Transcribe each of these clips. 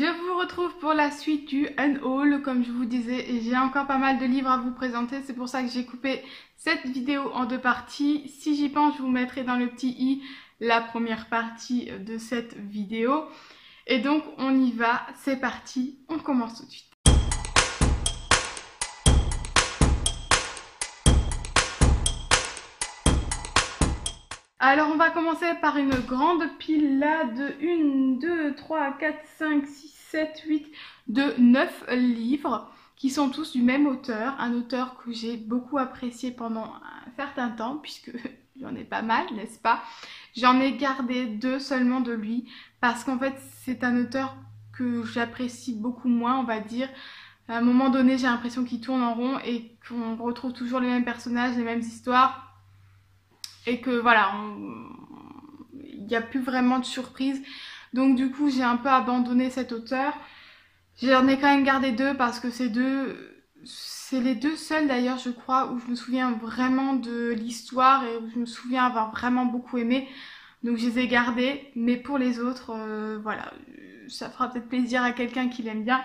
Je vous retrouve pour la suite du unhaul. Comme je vous disais, j'ai encore pas mal de livres à vous présenter. C'est pour ça que j'ai coupé cette vidéo en deux parties. Si j'y pense, je vous mettrai dans le petit i la première partie de cette vidéo. Et donc on y va, c'est parti, on commence tout de suite. Alors on va commencer par une grande pile là de 1, 2, 3, 4, 5, 6, 7, 8, de 9 livres qui sont tous du même auteur. Un auteur que j'ai beaucoup apprécié pendant un certain temps puisque j'en ai pas mal, n'est-ce pas? J'en ai gardé 2 seulement de lui parce qu'en fait c'est un auteur que j'apprécie beaucoup moins, on va dire. À un moment donné j'ai l'impression qu'il tourne en rond et qu'on retrouve toujours les mêmes personnages, les mêmes histoires. Et que voilà, il n'y a plus vraiment de surprise. Donc du coup, j'ai un peu abandonné cet auteur. J'en ai quand même gardé 2 parce que c'est les 2 seuls d'ailleurs, je crois, où je me souviens vraiment de l'histoire et où je me souviens avoir vraiment beaucoup aimé. Donc je les ai gardés. Mais pour les autres, voilà, ça fera peut-être plaisir à quelqu'un qui l'aime bien.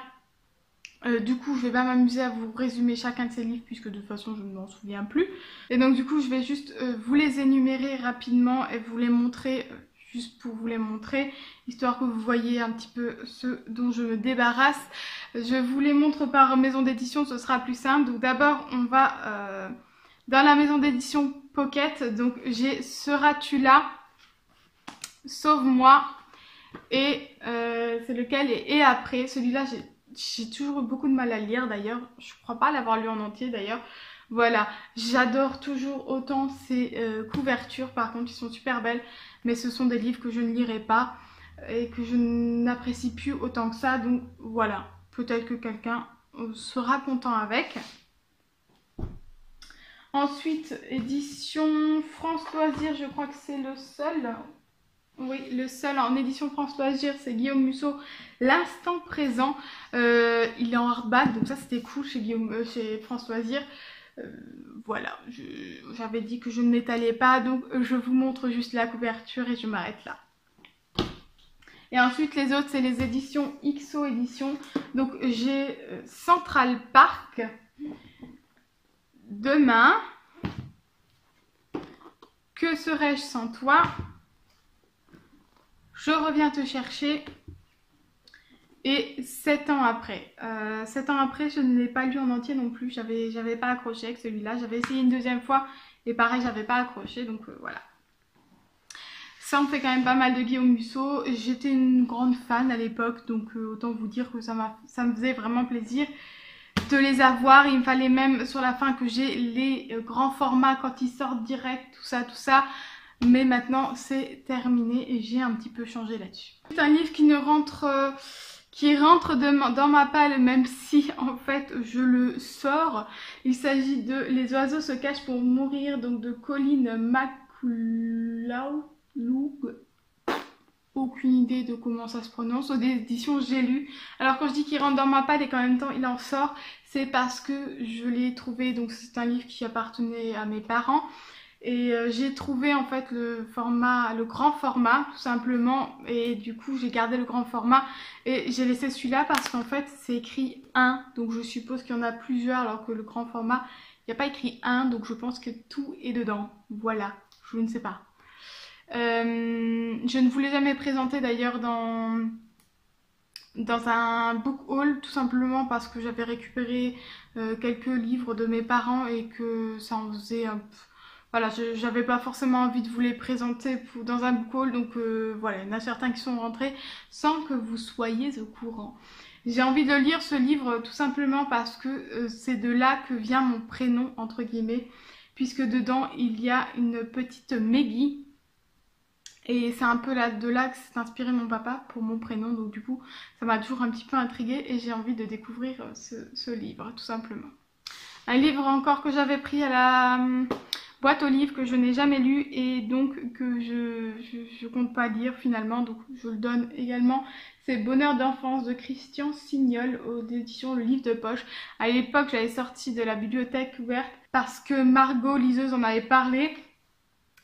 Du coup je vais pas m'amuser à vous résumer chacun de ces livres puisque de toute façon je ne m'en souviens plus. Et donc du coup je vais juste vous les énumérer rapidement et vous les montrer, juste pour vous les montrer, histoire que vous voyez un petit peu ceux dont je me débarrasse. Je vous les montre par maison d'édition, ce sera plus simple. Donc d'abord on va dans la maison d'édition Pocket, donc j'ai Seras-tu là, Sauve-moi, et c'est lequel, et après, celui-là j'ai toujours eu beaucoup de mal à le lire d'ailleurs, je crois pas l'avoir lu en entier d'ailleurs. Voilà, j'adore toujours autant ces couvertures, par contre ils sont super belles, mais ce sont des livres que je ne lirai pas et que je n'apprécie plus autant que ça, donc voilà, peut-être que quelqu'un sera content avec. Ensuite, édition France Loisirs, je crois que c'est le seul. Oui, le seul en édition France Loisirs, c'est Guillaume Musso, L'instant présent. Il est en hardback, donc ça c'était cool chez France Loisirs. Voilà, j'avais dit que je ne m'étalais pas, donc je vous montre juste la couverture et je m'arrête là. Et ensuite les autres, c'est les éditions XO édition. Donc j'ai Central Park, Demain, Que serais-je sans toi, Je reviens te chercher et 7 ans après. 7 ans après, je ne l'ai pas lu en entier non plus. J'avais pas accroché avec celui-là. J'avais essayé une deuxième fois et pareil, j'avais pas accroché. Donc voilà. Ça me fait quand même pas mal de Guillaume Musso. J'étais une grande fan à l'époque. Donc autant vous dire que ça me faisait vraiment plaisir de les avoir. Il me fallait même sur la fin que j'ai les grands formats quand ils sortent direct, tout ça. Mais maintenant c'est terminé et j'ai un petit peu changé là-dessus. C'est un livre qui rentre dans ma palle, même si en fait je le sors. Il s'agit de Les oiseaux se cachent pour mourir, donc de Colin McLeod. Aucune idée de comment ça se prononce. Aux éditions J'ai lu. Alors quand je dis qu'il rentre dans ma palle et qu'en même temps il en sort, c'est parce que je l'ai trouvé, donc c'est un livre qui appartenait à mes parents. Et j'ai trouvé en fait le grand format tout simplement, et du coup j'ai gardé le grand format et j'ai laissé celui-là parce qu'en fait c'est écrit 1, donc je suppose qu'il y en a plusieurs, alors que le grand format il n'y a pas écrit 1, donc je pense que tout est dedans. Voilà, je ne sais pas. Je ne vous l'ai jamais présenté d'ailleurs dans un book haul, tout simplement parce que j'avais récupéré quelques livres de mes parents et que ça en faisait un peu... Voilà, j'avais pas forcément envie de vous les présenter dans un book haul, donc voilà, il y en a certains qui sont rentrés sans que vous soyez au courant. J'ai envie de lire ce livre tout simplement parce que c'est de là que vient mon prénom, entre guillemets, puisque dedans il y a une petite Maggie. Et c'est un peu de là que s'est inspiré mon papa pour mon prénom, donc du coup ça m'a toujours un petit peu intriguée et j'ai envie de découvrir ce livre, tout simplement. Un livre encore que j'avais pris à la boîte aux livres, que je n'ai jamais lu et donc que je compte pas lire finalement, donc je le donne également. C'est Bonheur d'enfance de Christian Signol aux éditions Le Livre de Poche. À l'époque j'avais sorti de la bibliothèque ouverte parce que Margot, liseuse, en avait parlé.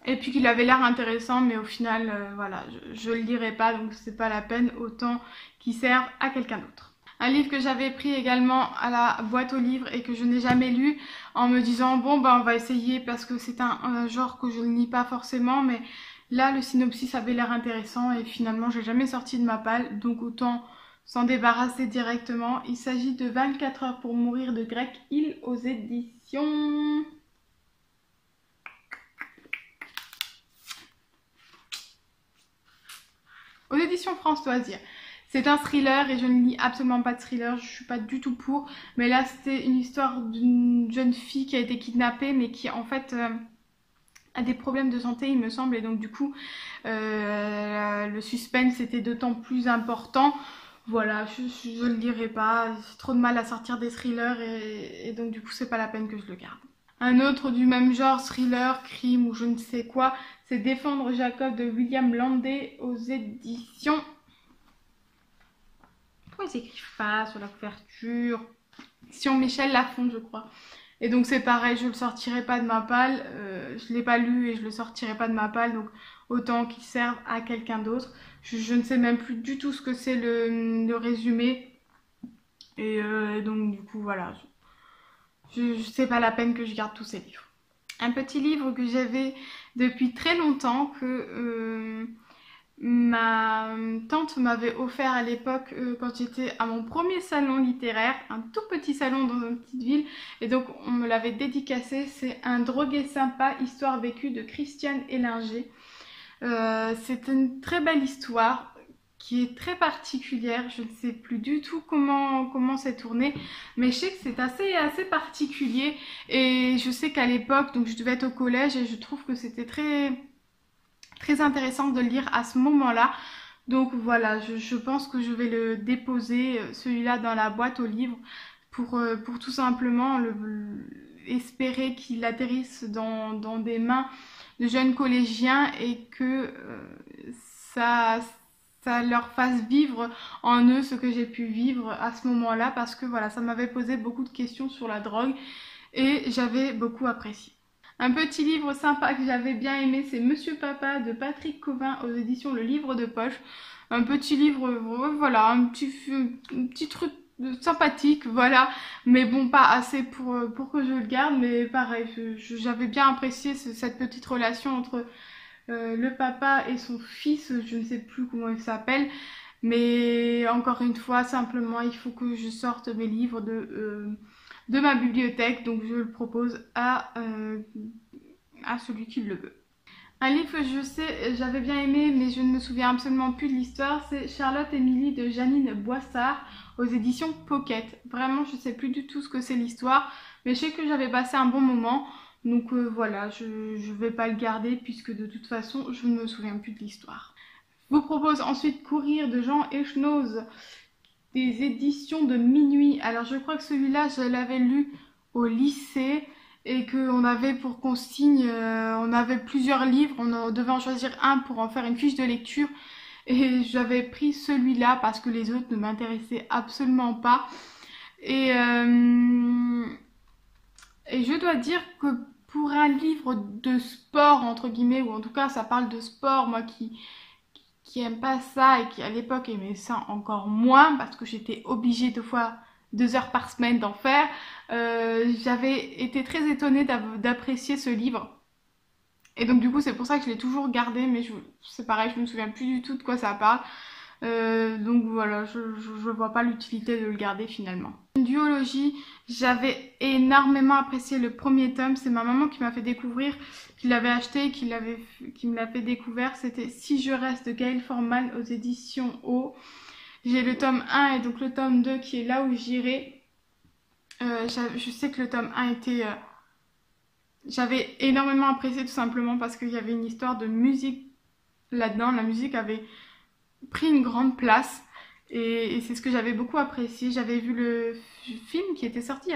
et puis qu'il avait l'air intéressant, mais au final, voilà, je le lirai pas, donc c'est pas la peine, autant qu'il serve à quelqu'un d'autre. Un livre que j'avais pris également à la boîte aux livres et que je n'ai jamais lu, en me disant bon bah on va essayer parce que c'est un genre que je ne lis pas forcément, mais là le synopsis avait l'air intéressant et finalement je l'ai jamais sorti de ma palle, donc autant s'en débarrasser directement. Il s'agit de 24 heures pour mourir de Greg Hill aux éditions... aux éditions France Loisirs. C'est un thriller et je ne lis absolument pas de thriller, je suis pas du tout pour. Mais là c'était une histoire d'une jeune fille qui a été kidnappée mais qui en fait a des problèmes de santé il me semble. Et donc du coup le suspense était d'autant plus important. Voilà, je le lirai pas, j'ai trop de mal à sortir des thrillers et donc du coup c'est pas la peine que je le garde. Un autre du même genre, thriller, crime ou je ne sais quoi, c'est Défendre Jacob de William Landé aux éditions... Pourquoi ils écrivent pas sur la couverture? Éditions Michel Lafon je crois. Et donc c'est pareil, je le sortirai pas de ma palle, je l'ai pas lu et je le sortirai pas de ma palle, donc autant qu'il serve à quelqu'un d'autre. Je ne sais même plus du tout ce que c'est le résumé. Et donc du coup voilà, c'est pas la peine que je garde tous ces livres. Un petit livre que j'avais depuis très longtemps, que ma tante m'avait offert à l'époque quand j'étais à mon premier salon littéraire, un tout petit salon dans une petite ville, et donc on me l'avait dédicacé. C'est Un drogué sympa, histoire vécue de Christiane Ellinger. C'est une très belle histoire qui est très particulière, je ne sais plus du tout comment c'est tourné, mais je sais que c'est assez particulier, et je sais qu'à l'époque, donc je devais être au collège, et je trouve que c'était très intéressant de le lire à ce moment-là. Donc voilà, je pense que je vais le déposer, celui-là, dans la boîte aux livres pour tout simplement espérer qu'il atterrisse dans des mains de jeunes collégiens et que ça leur fasse vivre en eux ce que j'ai pu vivre à ce moment-là, parce que voilà, ça m'avait posé beaucoup de questions sur la drogue et j'avais beaucoup apprécié. Un petit livre sympa que j'avais bien aimé, c'est Monsieur Papa de Patrick Covin aux éditions Le Livre de Poche. Un petit livre, voilà, un petit truc sympathique, voilà, mais bon, pas assez pour que je le garde, mais pareil, j'avais bien apprécié cette petite relation entre le papa et son fils, je ne sais plus comment il s'appelle, mais encore une fois, simplement, il faut que je sorte mes livres de ma bibliothèque, donc je le propose à celui qui le veut. Un livre que je sais, j'avais bien aimé, mais je ne me souviens absolument plus de l'histoire, c'est Charlotte Émilie de Janine Boissard aux éditions Pocket. Vraiment, je ne sais plus du tout ce que c'est l'histoire, mais je sais que j'avais passé un bon moment. Donc voilà, je ne vais pas le garder puisque de toute façon, je ne me souviens plus de l'histoire. Je vous propose ensuite Courir de Jean Echenoz, des éditions de Minuit. Alors je crois que celui-là, je l'avais lu au lycée et qu'on avait pour consigne, on avait plusieurs livres, on devait en choisir un pour en faire une fiche de lecture. Et j'avais pris celui-là parce que les autres ne m'intéressaient absolument pas. Et je dois dire que pour un livre de sport, entre guillemets, ou en tout cas ça parle de sport, moi qui aime pas ça et qui à l'époque aimait ça encore moins parce que j'étais obligée 2 heures par semaine d'en faire, j'avais été très étonnée d'apprécier ce livre. Et donc du coup c'est pour ça que je l'ai toujours gardé, mais c'est pareil, je me souviens plus du tout de quoi ça parle. Donc voilà, je vois pas l'utilité de le garder finalement. Duologie, j'avais énormément apprécié le premier tome, c'est ma maman qui m'a fait découvrir, qui l'avait acheté, qui me l'a fait découvrir, c'était Si je reste de Gaël Forman aux éditions O. J'ai le tome 1 et donc le tome 2 qui est Là où j'irai. Je sais que le tome 1 était... j'avais énormément apprécié tout simplement parce qu'il y avait une histoire de musique là-dedans, la musique avait pris une grande place et c'est ce que j'avais beaucoup apprécié. J'avais vu le film qui était sorti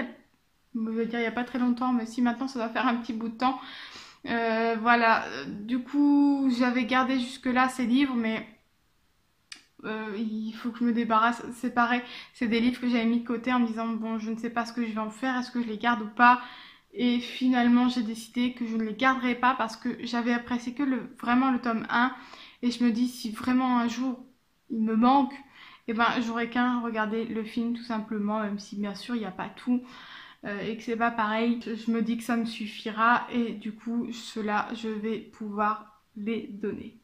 il y a pas très longtemps, mais si maintenant ça va faire un petit bout de temps. Voilà, du coup j'avais gardé jusque là ces livres, mais il faut que je me débarrasse. C'est pareil, c'est des livres que j'avais mis de côté en me disant bon, je ne sais pas ce que je vais en faire, est-ce que je les garde ou pas. Et finalement j'ai décidé que je ne les garderai pas parce que j'avais apprécié que vraiment le tome 1. Et je me dis si vraiment un jour il me manque, et ben j'aurais qu'à regarder le film tout simplement, même si bien sûr il n'y a pas tout. Et que c'est pas pareil, je me dis que ça me suffira et du coup ceux-là je vais pouvoir les donner.